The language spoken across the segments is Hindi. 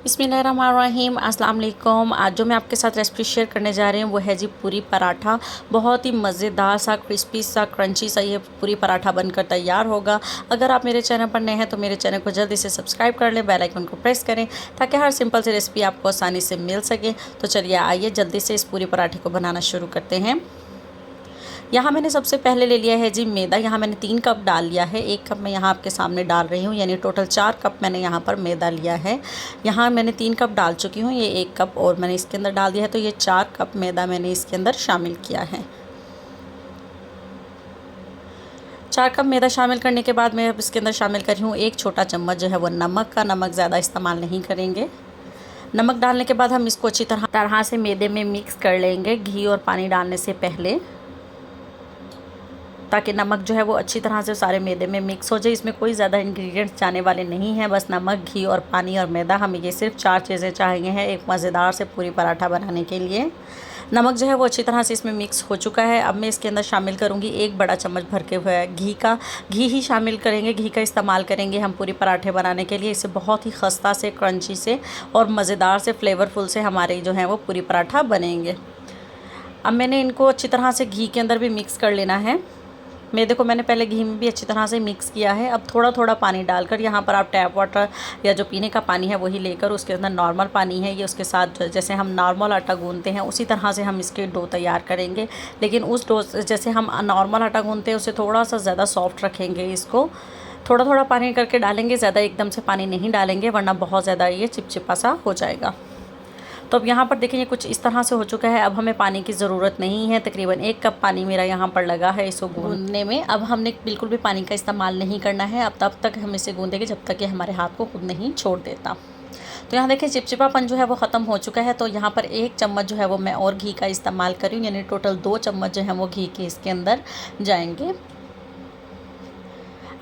बिस्मिल्लाहिर्रहमानिर्रहीम, अस्सलाम वालेकुम। आज जो मैं आपके साथ रेसिपी शेयर करने जा रही हूँ वो है जी पूरी पराठा। बहुत ही मज़ेदार सा, क्रिस्पी सा, क्रंची सा ये पूरी पराठा बनकर तैयार होगा। अगर आप मेरे चैनल पर नए हैं तो मेरे चैनल को जल्दी से सब्सक्राइब कर लें, बेल आइकन को प्रेस करें ताकि हर सिंपल सी रेसिपी आपको आसानी से मिल सके। तो चलिए आइए जल्दी से इस पूरी पराठे को बनाना शुरू करते हैं। यहाँ मैंने सबसे पहले ले लिया है जी मैदा। यहाँ मैंने 3 कप डाल लिया है। 1 कप मैं यहाँ आपके सामने डाल रही हूँ, यानी टोटल 4 कप मैंने यहाँ पर मैदा लिया है। यहाँ मैंने 3 कप डाल चुकी हूँ, ये 1 कप और मैंने इसके अंदर डाल दिया है, तो ये 4 कप मैदा मैंने इसके अंदर शामिल किया है। 4 कप मैदा शामिल करने के बाद मैं अब इसके अंदर शामिल कर रही हूँ 1 छोटा चम्मच जो है वो नमक का। नमक ज़्यादा इस्तेमाल नहीं करेंगे। नमक डालने के बाद हम इसको अच्छी तरह से मैदे में मिक्स कर लेंगे, घी और पानी डालने से पहले, ताकि नमक जो है वो अच्छी तरह से सारे मैदे में मिक्स हो जाए। इसमें कोई ज़्यादा इंग्रेडिएंट्स जाने वाले नहीं हैं, बस नमक, घी और पानी और मैदा। हमें ये सिर्फ 4 चीज़ें चाहिए हैं एक मज़ेदार से पूरी पराठा बनाने के लिए। नमक जो है वो अच्छी तरह से इसमें मिक्स हो चुका है। अब मैं इसके अंदर शामिल करूँगी 1 बड़ा चम्मच भर के हुए घी का। घी ही शामिल करेंगे, घी का इस्तेमाल करेंगे हम पूरी पराठे बनाने के लिए। इससे बहुत ही खस्ता से, क्रंची से और मज़ेदार से, फ्लेवरफुल से हमारे जो हैं वो पूरी पराठा बनेंगे। अब मैंने इनको अच्छी तरह से घी के अंदर भी मिक्स कर लेना है। मैदे को मैंने पहले घी में भी अच्छी तरह से मिक्स किया है। अब थोड़ा थोड़ा पानी डालकर, यहाँ पर आप टैप वाटर या जो पीने का पानी है वही लेकर, उसके अंदर नॉर्मल पानी है ये, उसके साथ जैसे हम नॉर्मल आटा गूंदते हैं उसी तरह से हम इसके डो तैयार करेंगे। लेकिन उस डो जैसे हम नॉर्मल आटा गूंदते हैं उससे थोड़ा सा ज़्यादा सॉफ्ट रखेंगे इसको। थोड़ा थोड़ा पानी करके डालेंगे, ज़्यादा एकदम से पानी नहीं डालेंगे वरना बहुत ज़्यादा ये चिपचिपा सा हो जाएगा। तो अब यहाँ पर देखें ये कुछ इस तरह से हो चुका है। अब हमें पानी की ज़रूरत नहीं है। तकरीबन 1 कप पानी मेरा यहाँ पर लगा है इसको गूंदने में। अब हमने बिल्कुल भी पानी का इस्तेमाल नहीं करना है। अब तब तक हम इसे गूंदेंगे जब तक कि हमारे हाथ को खुद नहीं छोड़ देता। तो यहाँ देखें चिपचिपापन जो है वो ख़त्म हो चुका है। तो यहाँ पर 1 चम्मच जो है वो मैं और घी का इस्तेमाल करी हूँ, यानी टोटल 2 चम्मच जो है वो घी के इसके अंदर जाएंगे।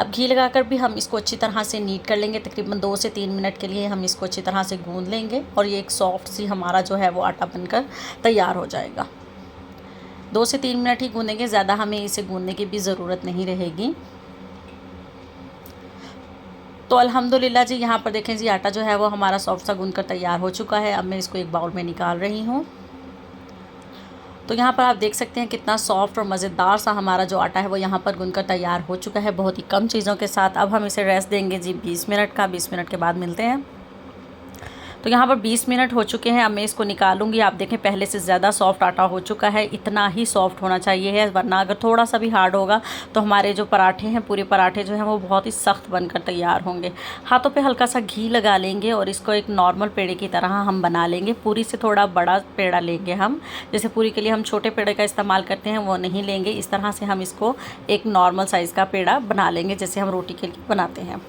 अब घी लगाकर भी हम इसको अच्छी तरह से नीट कर लेंगे। तकरीबन 2 से 3 मिनट के लिए हम इसको अच्छी तरह से गूंद लेंगे और ये एक सॉफ्ट सी हमारा जो है वो आटा बनकर तैयार हो जाएगा। 2 से 3 मिनट ही गूंदेंगे, ज़्यादा हमें इसे गूंदने की भी ज़रूरत नहीं रहेगी। तो अल्हम्दुलिल्लाह जी, यहाँ पर देखें जी आटा जो है वो हमारा सॉफ्ट सा गूंद कर तैयार हो चुका है। अब मैं इसको एक बाउल में निकाल रही हूँ। तो यहाँ पर आप देख सकते हैं कितना सॉफ्ट और मज़ेदार सा हमारा जो आटा है वो यहाँ पर गूंद कर तैयार हो चुका है, बहुत ही कम चीज़ों के साथ। अब हम इसे रेस्ट देंगे जी 20 मिनट का। 20 मिनट के बाद मिलते हैं। तो यहाँ पर 20 मिनट हो चुके हैं। अब मैं इसको निकालूंगी। आप देखें पहले से ज़्यादा सॉफ्ट आटा हो चुका है। इतना ही सॉफ्ट होना चाहिए है, वरना अगर थोड़ा सा भी हार्ड होगा तो हमारे जो पराठे हैं, पूरे पराठे जो हैं वो बहुत ही सख्त बनकर तैयार होंगे। हाथों पे हल्का सा घी लगा लेंगे और इसको एक नॉर्मल पेड़े की तरह हम बना लेंगे। पूरी से थोड़ा बड़ा पेड़ा लेंगे हम, जैसे पूरी के लिए हम छोटे पेड़े का इस्तेमाल करते हैं वो नहीं लेंगे। इस तरह से हम इसको एक नॉर्मल साइज़ का पेड़ा बना लेंगे, जैसे हम रोटी के लिए बनाते हैं।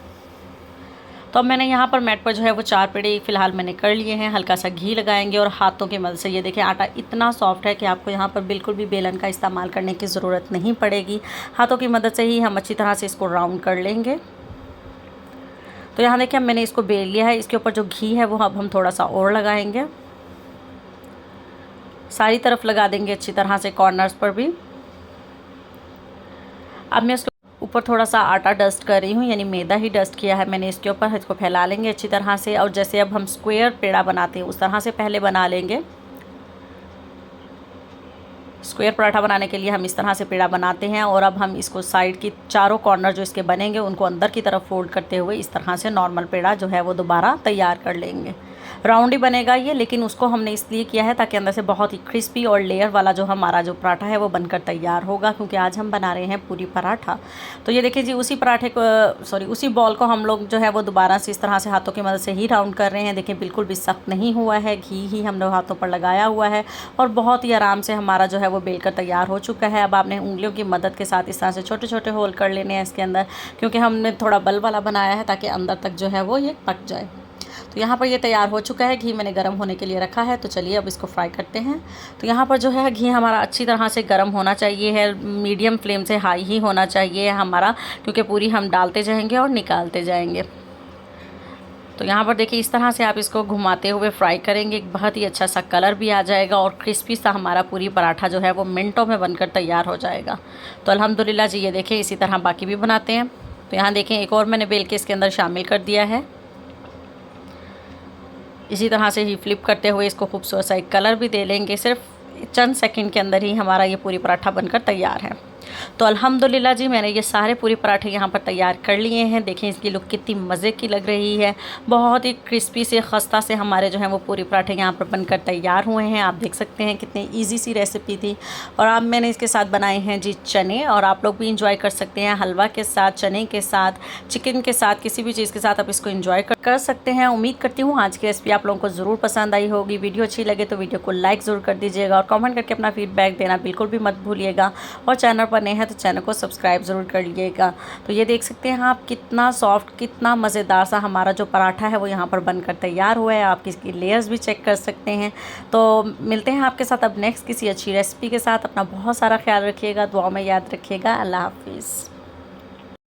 तो अब मैंने यहाँ पर मैट पर जो है वो 4 पेड़े फ़िलहाल मैंने कर लिए हैं। हल्का सा घी लगाएंगे और हाथों की मदद से, ये देखें आटा इतना सॉफ्ट है कि आपको यहाँ पर बिल्कुल भी बेलन का इस्तेमाल करने की ज़रूरत नहीं पड़ेगी। हाथों की मदद से ही हम अच्छी तरह से इसको राउंड कर लेंगे। तो यहाँ देखिए मैंने इसको बेल लिया है। इसके ऊपर जो घी है वो अब हम थोड़ा सा और लगाएंगे, सारी तरफ लगा देंगे अच्छी तरह से, कॉर्नर्स पर भी। अब मैं इसके ऊपर थोड़ा सा आटा डस्ट कर रही हूँ, यानी मैदा ही डस्ट किया है मैंने इसके ऊपर। इसको फैला लेंगे अच्छी तरह से और जैसे अब हम स्क्वायर पेड़ा बनाते हैं उस तरह से पहले बना लेंगे। स्क्वायर पराठा बनाने के लिए हम इस तरह से पेड़ा बनाते हैं और अब हम इसको साइड की चारों कॉर्नर जो इसके बनेंगे उनको अंदर की तरफ फोल्ड करते हुए इस तरह से नॉर्मल पेड़ा जो है वो दोबारा तैयार कर लेंगे। राउंड ही बनेगा ये, लेकिन उसको हमने इसलिए किया है ताकि अंदर से बहुत ही क्रिस्पी और लेयर वाला जो हमारा जो पराठा है वो बनकर तैयार होगा, क्योंकि आज हम बना रहे हैं पूरी पराठा। तो ये देखिए जी, उसी पराठे को उसी बॉल को हम लोग जो है वो दोबारा से इस तरह से हाथों की मदद से ही राउंड कर रहे हैं। देखिए बिल्कुल भी सख्त नहीं हुआ है, घी ही हम लोग हाथों पर लगाया हुआ है और बहुत ही आराम से हमारा जो है वो बेल कर तैयार हो चुका है। अब आपने उंगलियों की मदद के साथ इस तरह से छोटे छोटे होल कर लेने हैं इसके अंदर, क्योंकि हमने थोड़ा बल वाला बनाया है ताकि अंदर तक जो है वो ये पक जाए। तो यहाँ पर ये तैयार हो चुका है। घी मैंने गर्म होने के लिए रखा है। तो चलिए अब इसको फ्राई करते हैं। तो यहाँ पर जो है घी हमारा अच्छी तरह से गर्म होना चाहिए है, मीडियम फ्लेम से हाई ही होना चाहिए हमारा, क्योंकि पूरी हम डालते जाएंगे और निकालते जाएंगे। तो यहाँ पर देखिए इस तरह से आप इसको घुमाते हुए फ्राई करेंगे, एक बहुत ही अच्छा सा कलर भी आ जाएगा और क्रिस्पी सा हमारा पूरी पराठा जो है वो मिनटों में बनकर तैयार हो जाएगा। तो अल्हम्दुलिल्लाह जी, ये देखें इसी तरह बाकी भी बनाते हैं। तो यहाँ देखें एक और मैंने बेल के इसके अंदर शामिल कर दिया है। इसी तरह से ही फ्लिप करते हुए इसको खूबसूरत सा एक कलर भी दे लेंगे। सिर्फ चंद सेकंड के अंदर ही हमारा ये पूरी पराठा बनकर तैयार है। तो अल्हम्दुलिल्लाह जी, मैंने ये सारे पूरी पराठे यहाँ पर तैयार कर लिए हैं। देखें इसकी लुक कितनी मज़े की लग रही है। बहुत ही क्रिस्पी से खस्ता से हमारे जो हैं वो पूरी पराठे यहाँ पर बनकर तैयार हुए हैं। आप देख सकते हैं कितनी ईजी सी रेसिपी थी। और अब मैंने इसके साथ बनाए हैं जी चने, और आप लोग भी इंजॉय कर सकते हैं हलवा के साथ, चने के साथ, चिकन के साथ, किसी भी चीज़ के साथ आप इसको इंजॉय कर सकते हैं। उम्मीद करती हूँ आज की रेसिपी आप लोगों को ज़रूर पसंद आई होगी। वीडियो अच्छी लगे तो वीडियो को लाइक ज़रूर कर दीजिएगा और कमेंट करके अपना फीडबैक देना बिल्कुल भी मत भूलिएगा। और चैनल पर नए हैं तो चैनल को सब्सक्राइब ज़रूर कर लीजिएगा। तो ये देख सकते हैं आप कितना सॉफ्ट, कितना मज़ेदार सा हमारा जो पराठा है वो यहाँ पर बनकर तैयार हुआ है। आप इसकी लेयर्स भी चेक कर सकते हैं। तो मिलते हैं आपके साथ अब नेक्स्ट किसी अच्छी रेसिपी के साथ। अपना बहुत सारा ख्याल रखिएगा, दुआ में याद रखिएगा। अल्लाह हाफिज़।